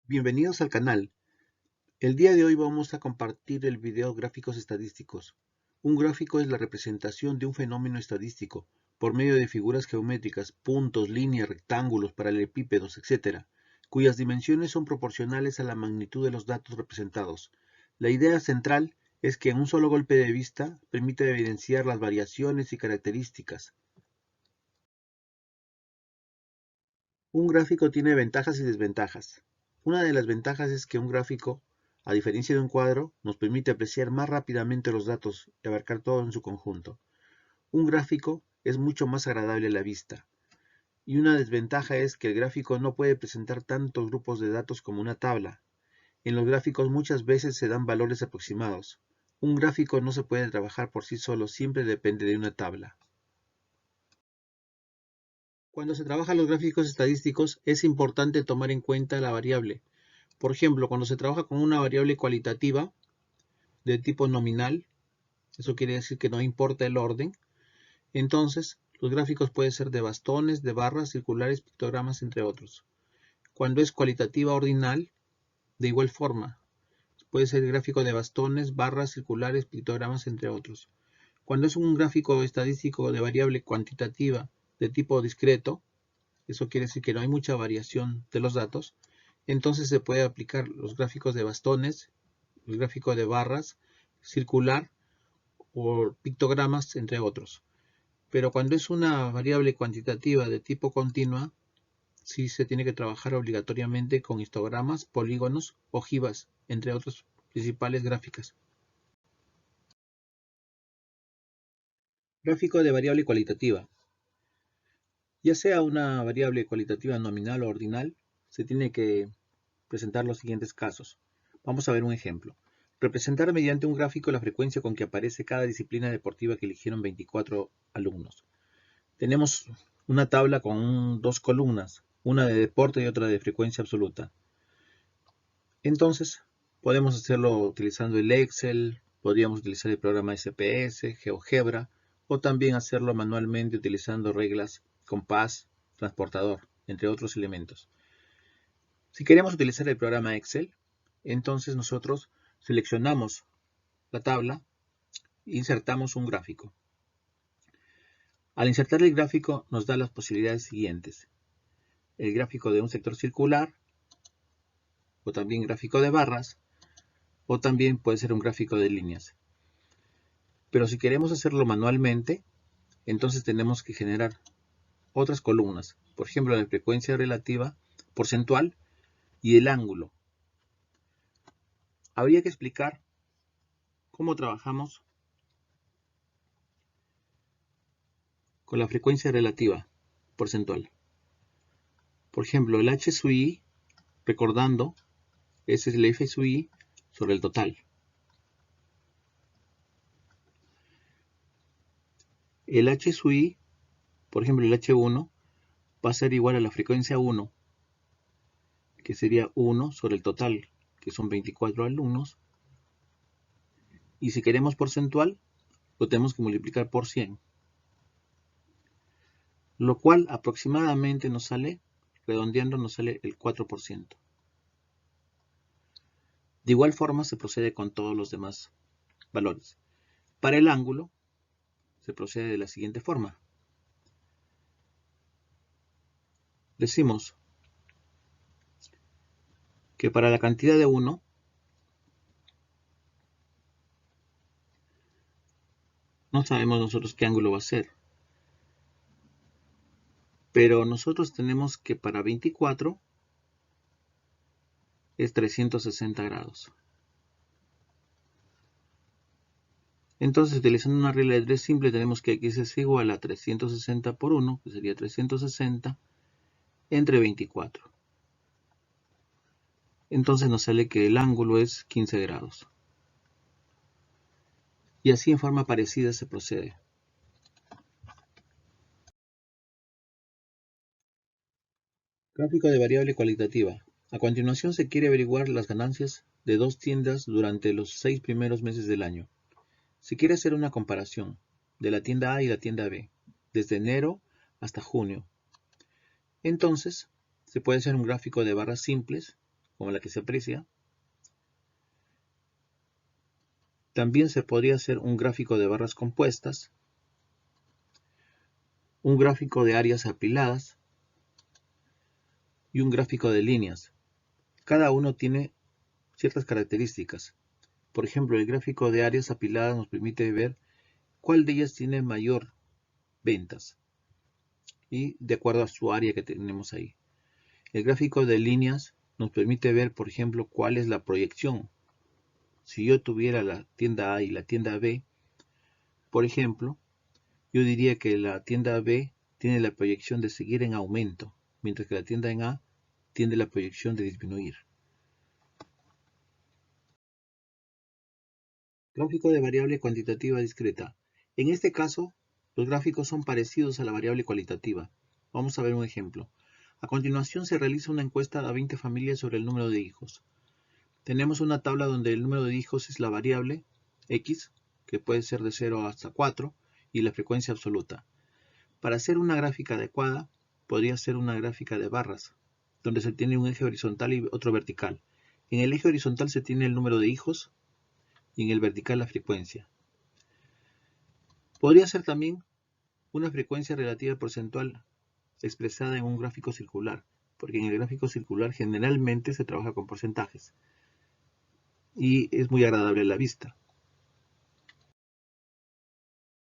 Bienvenidos al canal. El día de hoy vamos a compartir el video Gráficos estadísticos. Un gráfico es la representación de un fenómeno estadístico por medio de figuras geométricas, puntos, líneas, rectángulos, paralelepípedos, etc., cuyas dimensiones son proporcionales a la magnitud de los datos representados. La idea central es que en un solo golpe de vista permite evidenciar las variaciones y características. Un gráfico tiene ventajas y desventajas. Una de las ventajas es que un gráfico, a diferencia de un cuadro, nos permite apreciar más rápidamente los datos y abarcar todo en su conjunto. Un gráfico es mucho más agradable a la vista. Y una desventaja es que el gráfico no puede presentar tantos grupos de datos como una tabla. En los gráficos muchas veces se dan valores aproximados. Un gráfico no se puede trabajar por sí solo, siempre depende de una tabla. Cuando se trabaja los gráficos estadísticos es importante tomar en cuenta la variable. Por ejemplo, cuando se trabaja con una variable cualitativa de tipo nominal, eso quiere decir que no importa el orden, entonces los gráficos pueden ser de bastones, de barras, circulares, pictogramas, entre otros. Cuando es cualitativa ordinal, de igual forma, puede ser gráfico de bastones, barras, circulares, pictogramas, entre otros. Cuando es un gráfico estadístico de variable cuantitativa de tipo discreto, eso quiere decir que no hay mucha variación de los datos, entonces se puede aplicar los gráficos de bastones, el gráfico de barras, circular o pictogramas, entre otros. Pero cuando es una variable cuantitativa de tipo continua, sí se tiene que trabajar obligatoriamente con histogramas, polígonos, ojivas, entre otras principales gráficas. Gráfico de variable cualitativa. Ya sea una variable cualitativa nominal o ordinal, se tiene que presentar los siguientes casos. Vamos a ver un ejemplo. Representar mediante un gráfico la frecuencia con que aparece cada disciplina deportiva que eligieron 24 alumnos. Tenemos una tabla con dos columnas, una de deporte y otra de frecuencia absoluta. Entonces, podemos hacerlo utilizando el Excel, podríamos utilizar el programa SPS, GeoGebra, o también hacerlo manualmente utilizando reglas, compás, transportador, entre otros elementos. Si queremos utilizar el programa Excel, entonces nosotros seleccionamos la tabla e insertamos un gráfico. Al insertar el gráfico nos da las posibilidades siguientes. El gráfico de un sector circular, o también gráfico de barras, o también puede ser un gráfico de líneas. Pero si queremos hacerlo manualmente, entonces tenemos que generar otras columnas. Por ejemplo, la frecuencia relativa, porcentual y el ángulo. Habría que explicar cómo trabajamos con la frecuencia relativa porcentual. Por ejemplo, el H sub I, recordando, ese es el F sub I sobre el total. El H sub I, por ejemplo, el H1, va a ser igual a la frecuencia 1, que sería 1 sobre el total, que son 24 alumnos. Y si queremos porcentual, lo tenemos que multiplicar por 100. Lo cual aproximadamente nos sale, redondeando, nos sale el 4%. De igual forma se procede con todos los demás valores. Para el ángulo, se procede de la siguiente forma. Decimos que para la cantidad de 1, no sabemos nosotros qué ángulo va a ser. Pero nosotros tenemos que para 24 es 360 grados. Entonces, utilizando una regla de 3 simple, tenemos que x es igual a 360 por 1, que sería 360, entre 24. Entonces nos sale que el ángulo es 15 grados. Y así en forma parecida se procede. Gráfico de variable cualitativa. A continuación se quiere averiguar las ganancias de dos tiendas durante los 6 primeros meses del año. Se quiere hacer una comparación de la tienda A y la tienda B, desde enero hasta junio. Entonces, se puede hacer un gráfico de barras simples como la que se aprecia. También se podría hacer un gráfico de barras compuestas, un gráfico de áreas apiladas y un gráfico de líneas. Cada uno tiene ciertas características. Por ejemplo, el gráfico de áreas apiladas nos permite ver cuál de ellas tiene mayor ventas y de acuerdo a su área que tenemos ahí. El gráfico de líneas nos permite ver, por ejemplo, cuál es la proyección. Si yo tuviera la tienda A y la tienda B, por ejemplo, yo diría que la tienda B tiene la proyección de seguir en aumento, mientras que la tienda en A tiene la proyección de disminuir. Gráfico de variable cuantitativa discreta. En este caso, los gráficos son parecidos a la variable cualitativa. Vamos a ver un ejemplo. A continuación se realiza una encuesta a 20 familias sobre el número de hijos. Tenemos una tabla donde el número de hijos es la variable X, que puede ser de 0 hasta 4, y la frecuencia absoluta. Para hacer una gráfica adecuada, podría ser una gráfica de barras, donde se tiene un eje horizontal y otro vertical. En el eje horizontal se tiene el número de hijos y en el vertical la frecuencia. Podría ser también una frecuencia relativa porcentual expresada en un gráfico circular, porque en el gráfico circular generalmente se trabaja con porcentajes y es muy agradable a la vista.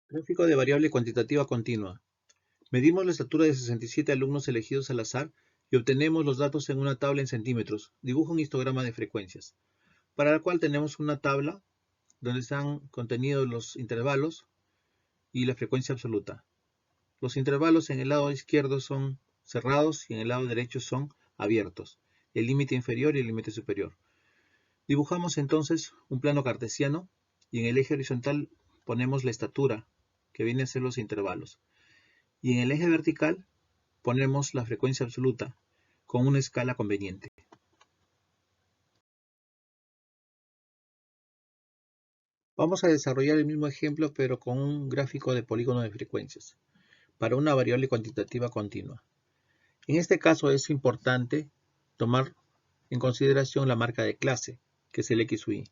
Gráfico de variable cuantitativa continua. Medimos la estatura de 67 alumnos elegidos al azar y obtenemos los datos en una tabla en centímetros. Dibuja un histograma de frecuencias, para la cual tenemos una tabla donde están contenidos los intervalos y la frecuencia absoluta. Los intervalos en el lado izquierdo son cerrados y en el lado derecho son abiertos, el límite inferior y el límite superior. Dibujamos entonces un plano cartesiano y en el eje horizontal ponemos la estatura, que viene a ser los intervalos. Y en el eje vertical ponemos la frecuencia absoluta con una escala conveniente. Vamos a desarrollar el mismo ejemplo pero con un gráfico de polígono de frecuencias para una variable cuantitativa continua. En este caso es importante tomar en consideración la marca de clase, que es el X u Y.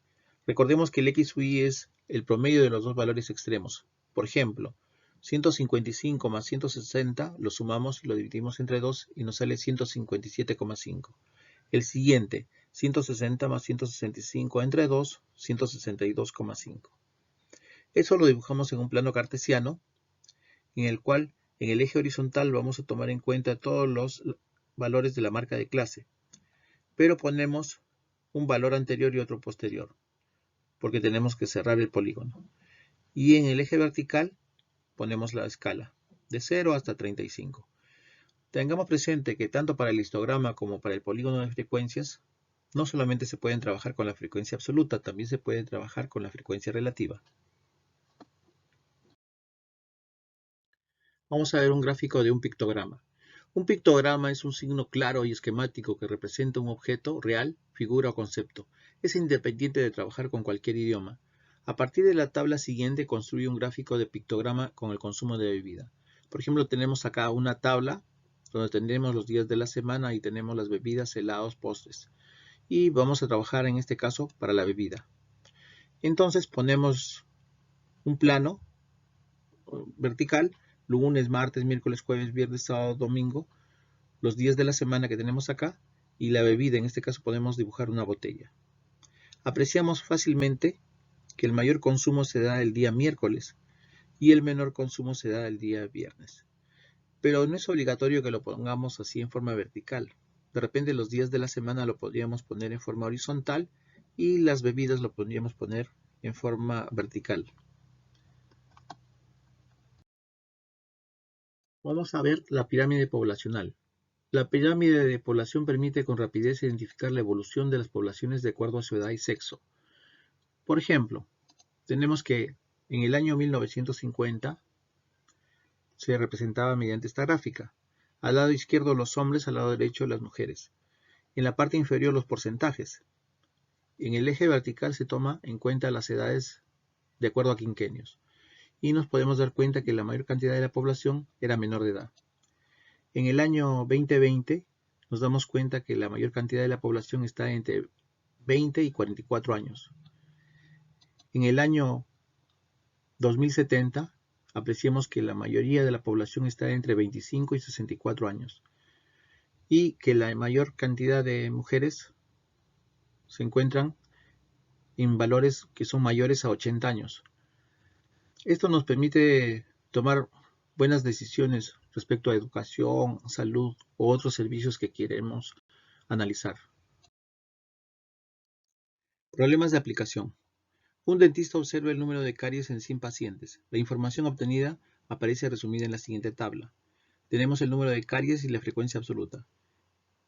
Recordemos que el X u Y es el promedio de los dos valores extremos. Por ejemplo, 155 más 160 lo sumamos y lo dividimos entre 2 y nos sale 157,5. El siguiente, 160 más 165 entre 2, 162,5. Eso lo dibujamos en un plano cartesiano, en el cual en el eje horizontal vamos a tomar en cuenta todos los valores de la marca de clase, pero ponemos un valor anterior y otro posterior, porque tenemos que cerrar el polígono. Y en el eje vertical ponemos la escala, de 0 hasta 35. Tengamos presente que tanto para el histograma como para el polígono de frecuencias, no solamente se pueden trabajar con la frecuencia absoluta, también se puede trabajar con la frecuencia relativa. Vamos a ver un gráfico de un pictograma. Un pictograma es un signo claro y esquemático que representa un objeto real, figura o concepto. Es independiente de trabajar con cualquier idioma. A partir de la tabla siguiente construye un gráfico de pictograma con el consumo de bebida. Por ejemplo, tenemos acá una tabla donde tendremos los días de la semana y tenemos las bebidas, helados, postres. Y vamos a trabajar en este caso para la bebida. Entonces ponemos un plano vertical, lunes, martes, miércoles, jueves, viernes, sábado, domingo, los días de la semana que tenemos acá, y la bebida, en este caso podemos dibujar una botella. Apreciamos fácilmente que el mayor consumo se da el día miércoles y el menor consumo se da el día viernes. Pero no es obligatorio que lo pongamos así en forma vertical. De repente los días de la semana lo podríamos poner en forma horizontal y las bebidas lo podríamos poner en forma vertical. Vamos a ver la pirámide poblacional. La pirámide de población permite con rapidez identificar la evolución de las poblaciones de acuerdo a su edad y sexo. Por ejemplo, tenemos que en el año 1950 se representaba mediante esta gráfica. Al lado izquierdo los hombres, al lado derecho las mujeres. En la parte inferior los porcentajes. En el eje vertical se toma en cuenta las edades de acuerdo a quinquenios. Y nos podemos dar cuenta que la mayor cantidad de la población era menor de edad. En el año 2020 nos damos cuenta que la mayor cantidad de la población está entre 20 y 44 años. En el año 2070, apreciamos que la mayoría de la población está entre 25 y 64 años y que la mayor cantidad de mujeres se encuentran en valores que son mayores a 80 años. Esto nos permite tomar buenas decisiones respecto a educación, salud u otros servicios que queremos analizar. Problemas de aplicación. Un dentista observa el número de caries en 100 pacientes. La información obtenida aparece resumida en la siguiente tabla. Tenemos el número de caries y la frecuencia absoluta.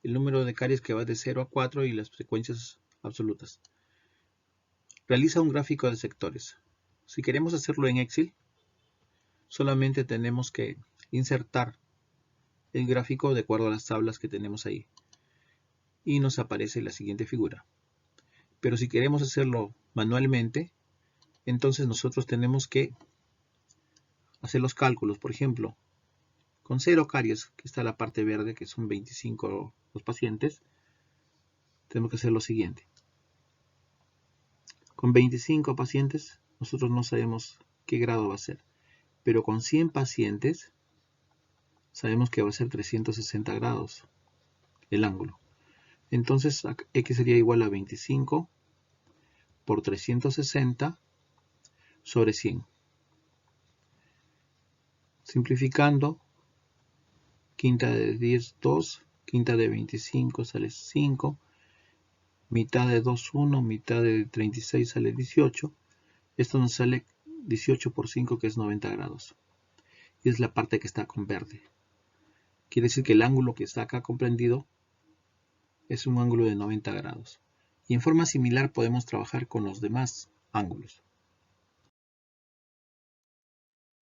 El número de caries que va de 0 a 4 y las frecuencias absolutas. Realiza un gráfico de sectores. Si queremos hacerlo en Excel, solamente tenemos que insertar el gráfico de acuerdo a las tablas que tenemos ahí. Y nos aparece la siguiente figura. Pero si queremos hacerlo manualmente, entonces nosotros tenemos que hacer los cálculos. Por ejemplo, con 0 caries, que está la parte verde, que son 25 los pacientes, tenemos que hacer lo siguiente. Con 25 pacientes, nosotros no sabemos qué grado va a ser. Pero con 100 pacientes, sabemos que va a ser 360 grados el ángulo. Entonces, X sería igual a 25 por 360 sobre 100. Simplificando, quinta de 10, 2, quinta de 25 sale 5, mitad de 2, 1, mitad de 36 sale 18. Esto nos sale 18 por 5, que es 90 grados. Y es la parte que está con verde. Quiere decir que el ángulo que está acá comprendido es un ángulo de 90 grados. Y en forma similar podemos trabajar con los demás ángulos.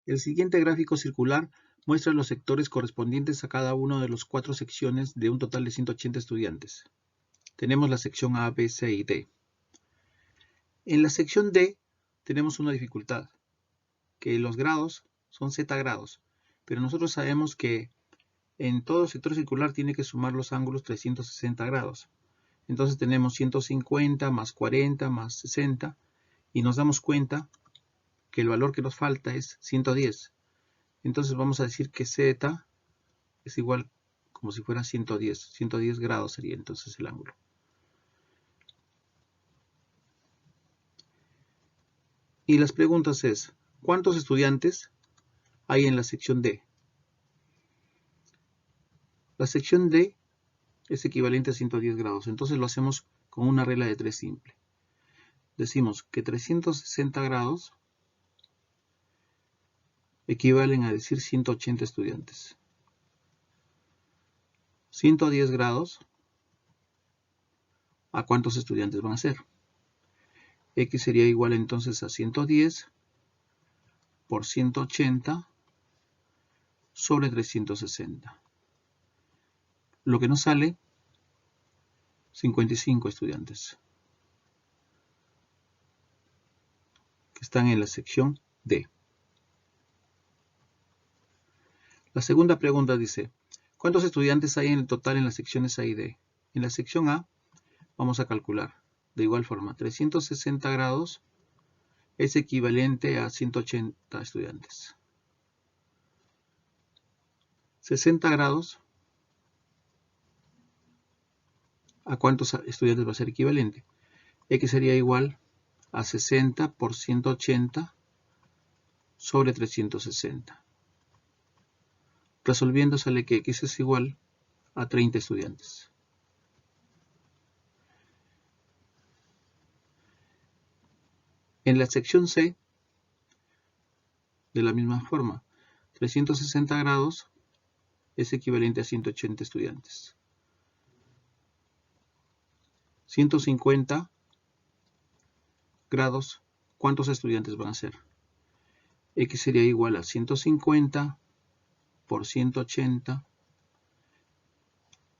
El siguiente gráfico circular muestra los sectores correspondientes a cada una de las 4 secciones de un total de 180 estudiantes. Tenemos la sección A, B, C y D. En la sección D tenemos una dificultad, que los grados son Z grados, pero nosotros sabemos que en todo sector circular tiene que sumar los ángulos 360 grados. Entonces tenemos 150 más 40 más 60 y nos damos cuenta que el valor que nos falta es 110. Entonces vamos a decir que Z es igual como si fuera 110. 110 grados sería entonces el ángulo. Y las preguntas es, ¿cuántos estudiantes hay en la sección D? La sección D es equivalente a 110 grados. Entonces lo hacemos con una regla de 3 simple. Decimos que 360 grados equivalen a decir 180 estudiantes. 110 grados, ¿a cuántos estudiantes van a ser? X sería igual entonces a 110 por 180 sobre 360. Lo que nos sale, 55 estudiantes, que están en la sección D. La segunda pregunta dice, ¿cuántos estudiantes hay en el total en las secciones A y D? En la sección A vamos a calcular de igual forma. 360 grados es equivalente a 180 estudiantes. 60 grados, ¿a cuántos estudiantes va a ser equivalente? X sería igual a 60 por 180 sobre 360. Resolviendo sale que X es igual a 30 estudiantes. En la sección C, de la misma forma, 360 grados es equivalente a 180 estudiantes. 150 grados, ¿cuántos estudiantes van a ser? X sería igual a 150 por 180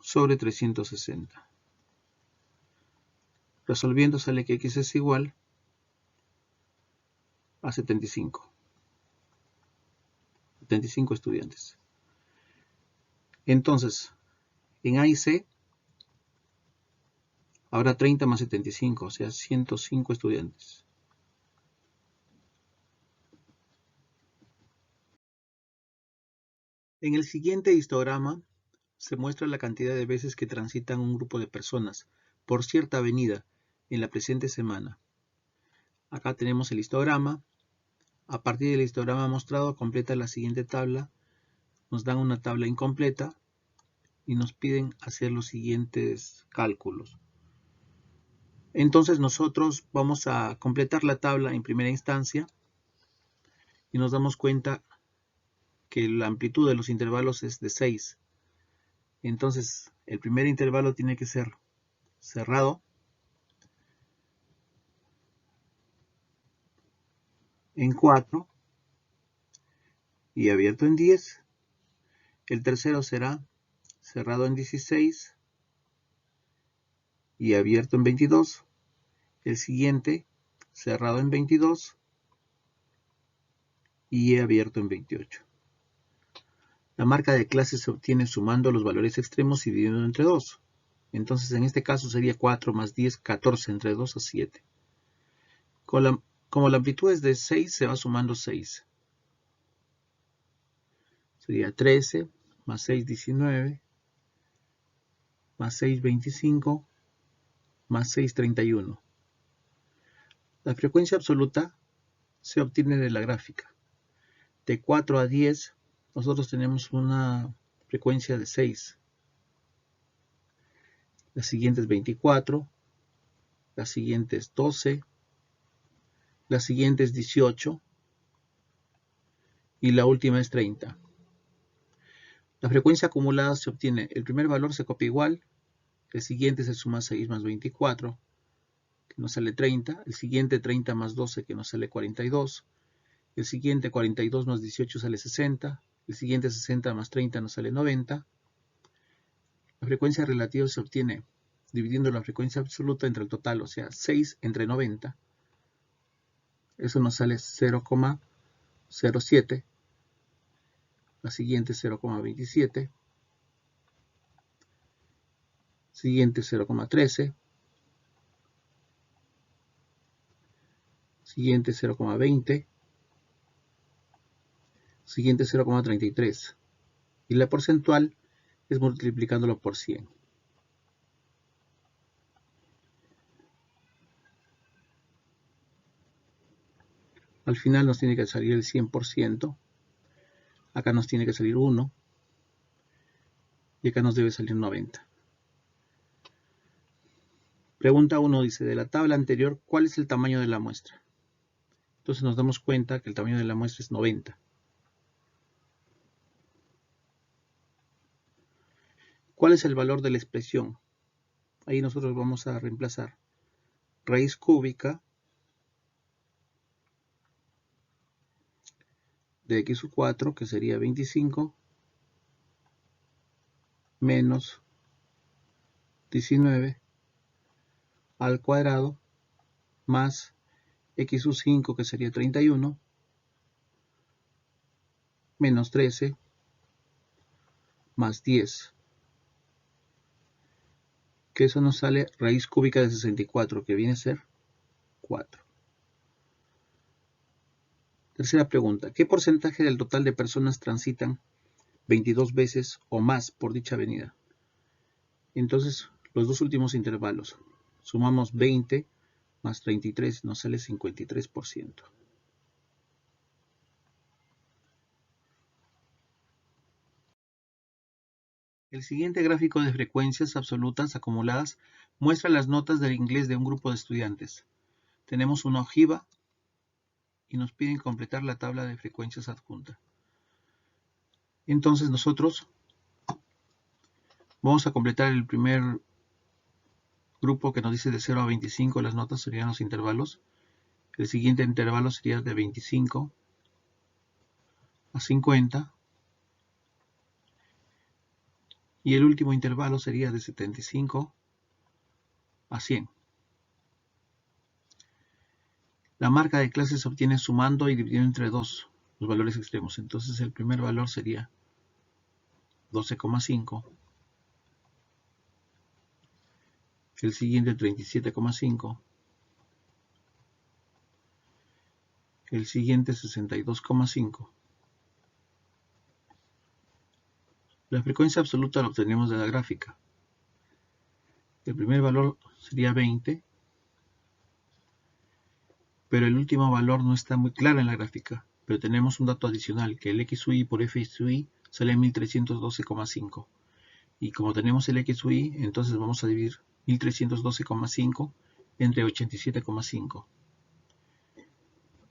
sobre 360. Resolviendo sale que X es igual a 75. 75 estudiantes. Entonces, En A y C habrá 30 más 75, o sea, 105 estudiantes. En el siguiente histograma se muestra la cantidad de veces que transitan un grupo de personas por cierta avenida en la presente semana. Acá tenemos el histograma. A partir del histograma mostrado, completa la siguiente tabla. Nos dan una tabla incompleta y nos piden hacer los siguientes cálculos. Entonces nosotros vamos a completar la tabla en primera instancia y nos damos cuenta que la amplitud de los intervalos es de 6. Entonces el primer intervalo tiene que ser cerrado en 4 y abierto en 10. El tercero será cerrado en 16 y abierto en 22. El siguiente cerrado en 22 y abierto en 28. La marca de clase se obtiene sumando los valores extremos y dividiendo entre 2. Entonces en este caso sería 4 más 10, 14, entre 2 a 7. Como la amplitud es de 6, se va sumando 6. Sería 13 más 6, 19, más 6, 25, más 6, 31. La frecuencia absoluta se obtiene de la gráfica. De 4 a 10, nosotros tenemos una frecuencia de 6. La siguiente es 24, la siguiente es 12, la siguiente es 18 y la última es 30. La frecuencia acumulada se obtiene, el primer valor se copia igual, el siguiente se suma 6 más 24, que nos sale 30, el siguiente 30 más 12, que nos sale 42, el siguiente 42 más 18 sale 60, el siguiente 60 más 30 nos sale 90. La frecuencia relativa se obtiene dividiendo la frecuencia absoluta entre el total, o sea, 6 entre 90. Eso nos sale 0,07. La siguiente 0,27. Siguiente 0,13. Siguiente 0,20. Siguiente 0,33. Y la porcentual es multiplicándolo por 100. Al final nos tiene que salir el 100%. Acá nos tiene que salir 1. Y acá nos debe salir 90. Pregunta 1 dice, de la tabla anterior, ¿cuál es el tamaño de la muestra? Entonces nos damos cuenta que el tamaño de la muestra es 90. ¿Cuál es el valor de la expresión? Ahí nosotros vamos a reemplazar raíz cúbica de x sub 4, que sería 25, menos 19 al cuadrado, más x sub 5, que sería 31, menos 13, más 10. Que eso nos sale raíz cúbica de 64, que viene a ser 4. Tercera pregunta, ¿qué porcentaje del total de personas transitan 22 veces o más por dicha avenida? Entonces, los dos últimos intervalos, sumamos 20 más 33, nos sale 53%. El siguiente gráfico de frecuencias absolutas acumuladas muestra las notas del inglés de un grupo de estudiantes. Tenemos una ojiva y nos piden completar la tabla de frecuencias adjunta. Entonces nosotros vamos a completar el primer grupo que nos dice de 0 a 25, las notas serían los intervalos. El siguiente intervalo sería de 25 a 50. Y el último intervalo sería de 75 a 100. La marca de clase se obtiene sumando y dividiendo entre 2 los valores extremos. Entonces el primer valor sería 12,5. el siguiente 37,5, el siguiente 62,5. La frecuencia absoluta la obtenemos de la gráfica. El primer valor sería 20, pero el último valor no está muy claro en la gráfica. Pero tenemos un dato adicional, que el x sub i por f sub i sale 1312,5. Y como tenemos el x sub i, entonces vamos a dividir 1312,5 entre 87,5,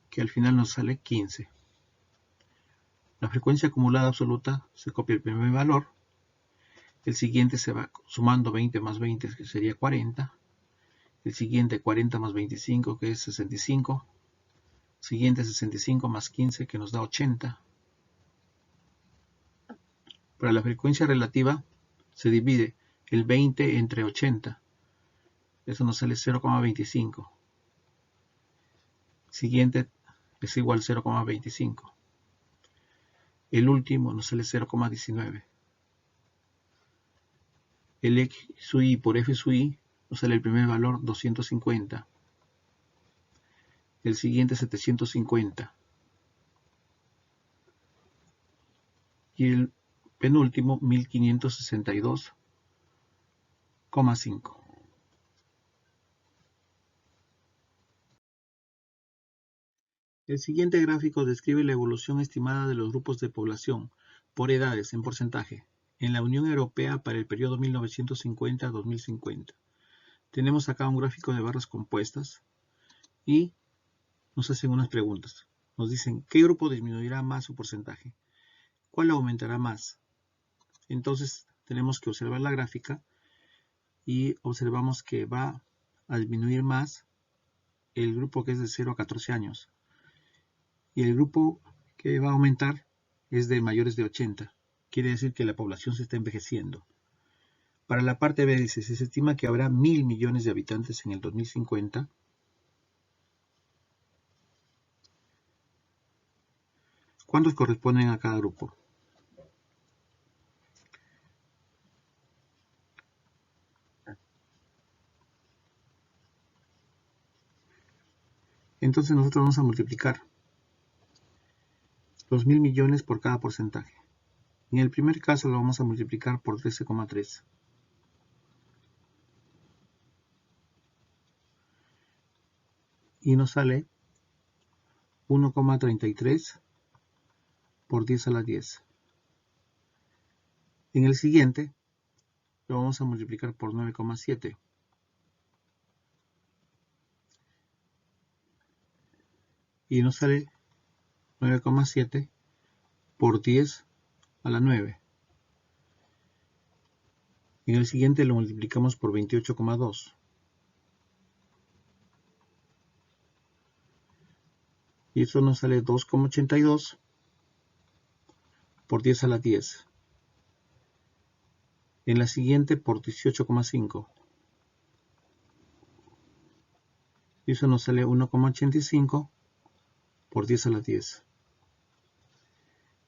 que al final nos sale 15. La frecuencia acumulada absoluta se copia el primer valor, el siguiente se va sumando 20 más 20, que sería 40, el siguiente 40 más 25, que es 65, siguiente 65 más 15, que nos da 80. Para la frecuencia relativa se divide el 20 entre 80, eso nos sale 0,25. Siguiente es igual a 0,25. El último nos sale 0,19. El x sub i por f sub i nos sale el primer valor 250. El siguiente 750. Y el penúltimo 1562,5. El siguiente gráfico describe la evolución estimada de los grupos de población por edades en porcentaje en la Unión Europea para el periodo 1950 a 2050. Tenemos acá un gráfico de barras compuestas y nos hacen unas preguntas. Nos dicen, ¿qué grupo disminuirá más su porcentaje? ¿Cuál aumentará más? Entonces tenemos que observar la gráfica y observamos que va a disminuir más el grupo que es de 0 a 14 años. Y el grupo que va a aumentar es de mayores de 80. Quiere decir que la población se está envejeciendo. Para la parte B dice, se estima que habrá 1.000 millones de habitantes en el 2050. ¿Cuántos corresponden a cada grupo? Entonces nosotros vamos a multiplicar los 1.000 millones por cada porcentaje. En el primer caso lo vamos a multiplicar por 13,3. Y nos sale 1,33 por 10 a la 10. En el siguiente lo vamos a multiplicar por 9,7. Y nos sale 9,7 por 10 a la 9. En el siguiente lo multiplicamos por 28,2. Y eso nos sale 2,82 por 10 a la 10. En la siguiente por 18,5. Y eso nos sale 1,85 por 10 a la 10.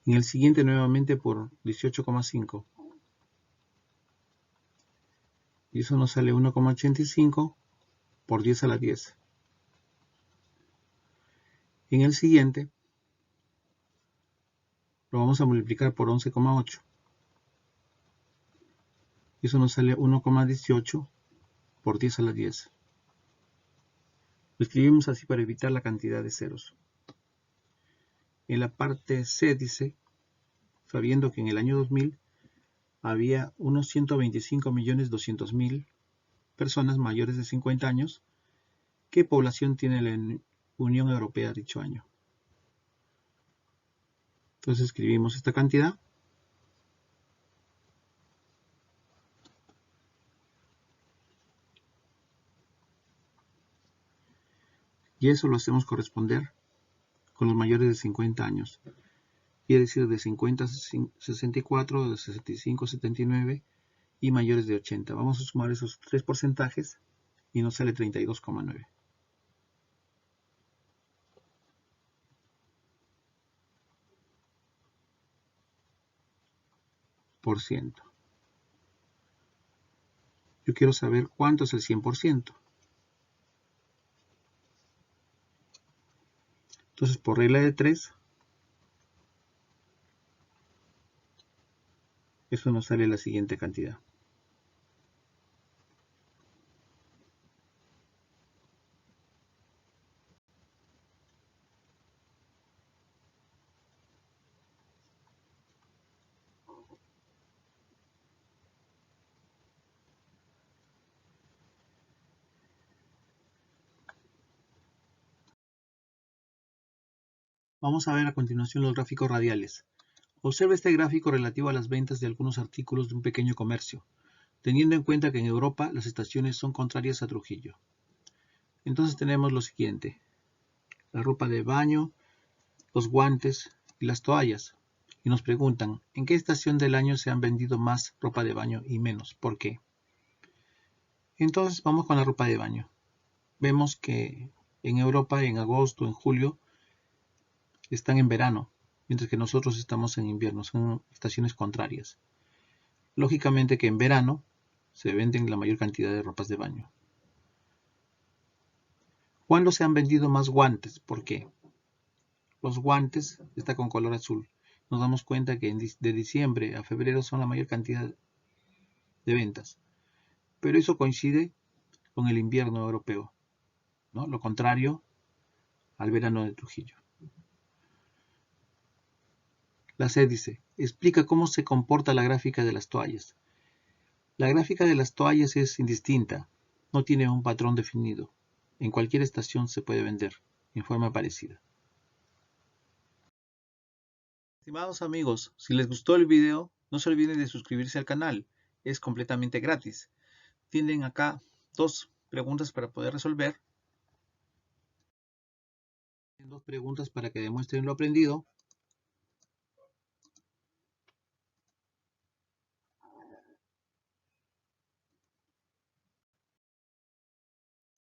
En el siguiente nuevamente por 18,5. Y eso nos sale 1,85 por 10 a la 10. En el siguiente lo vamos a multiplicar por 11,8. Y eso nos sale 1,18 por 10 a la 10. Lo escribimos así para evitar la cantidad de ceros. En la parte C dice, sabiendo que en el año 2000 había unos 125.200.000 personas mayores de 50 años, ¿qué población tiene la Unión Europea dicho año? Entonces escribimos esta cantidad. Y eso lo hacemos corresponder con los mayores de 50 años. Quiere decir de 50 a 64, de 65 a 79 y mayores de 80. Vamos a sumar esos tres porcentajes y nos sale 32,9%. Yo quiero saber cuánto es el 100%. Entonces, por regla de 3, eso nos sale la siguiente cantidad. Vamos a ver a continuación los gráficos radiales. Observa este gráfico relativo a las ventas de algunos artículos de un pequeño comercio, teniendo en cuenta que en Europa las estaciones son contrarias a Trujillo. Entonces tenemos lo siguiente: la ropa de baño, los guantes y las toallas. Y nos preguntan, ¿en qué estación del año se han vendido más ropa de baño y menos? ¿Por qué? Entonces vamos con la ropa de baño. Vemos que en Europa en agosto, en julio, están en verano, mientras que nosotros estamos en invierno, son estaciones contrarias. Lógicamente que en verano se venden la mayor cantidad de ropas de baño. ¿Cuándo se han vendido más guantes? ¿Por qué? Los guantes está con color azul. Nos damos cuenta que de diciembre a febrero son la mayor cantidad de ventas. Pero eso coincide con el invierno europeo, ¿no? Lo contrario al verano de Trujillo. La C dice, explica cómo se comporta la gráfica de las toallas. La gráfica de las toallas es indistinta, no tiene un patrón definido. En cualquier estación se puede vender, en forma parecida. Estimados amigos, si les gustó el video, no se olviden de suscribirse al canal. Es completamente gratis. Tienen acá dos preguntas para poder resolver. Dos preguntas para que demuestren lo aprendido.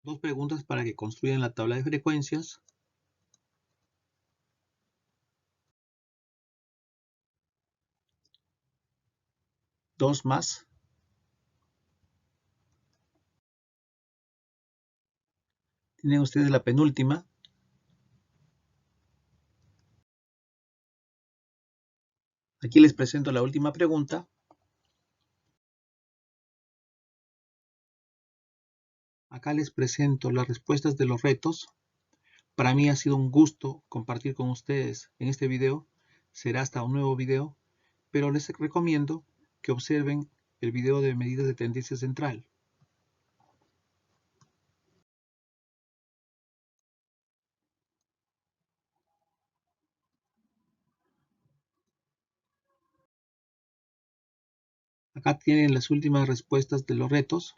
Dos preguntas para que construyan la tabla de frecuencias. Dos más. Tienen ustedes la penúltima. Aquí les presento la última pregunta. Acá les presento las respuestas de los retos. Para mí ha sido un gusto compartir con ustedes en este video. Será hasta un nuevo video, pero les recomiendo que observen el video de medidas de tendencia central. Acá tienen las últimas respuestas de los retos.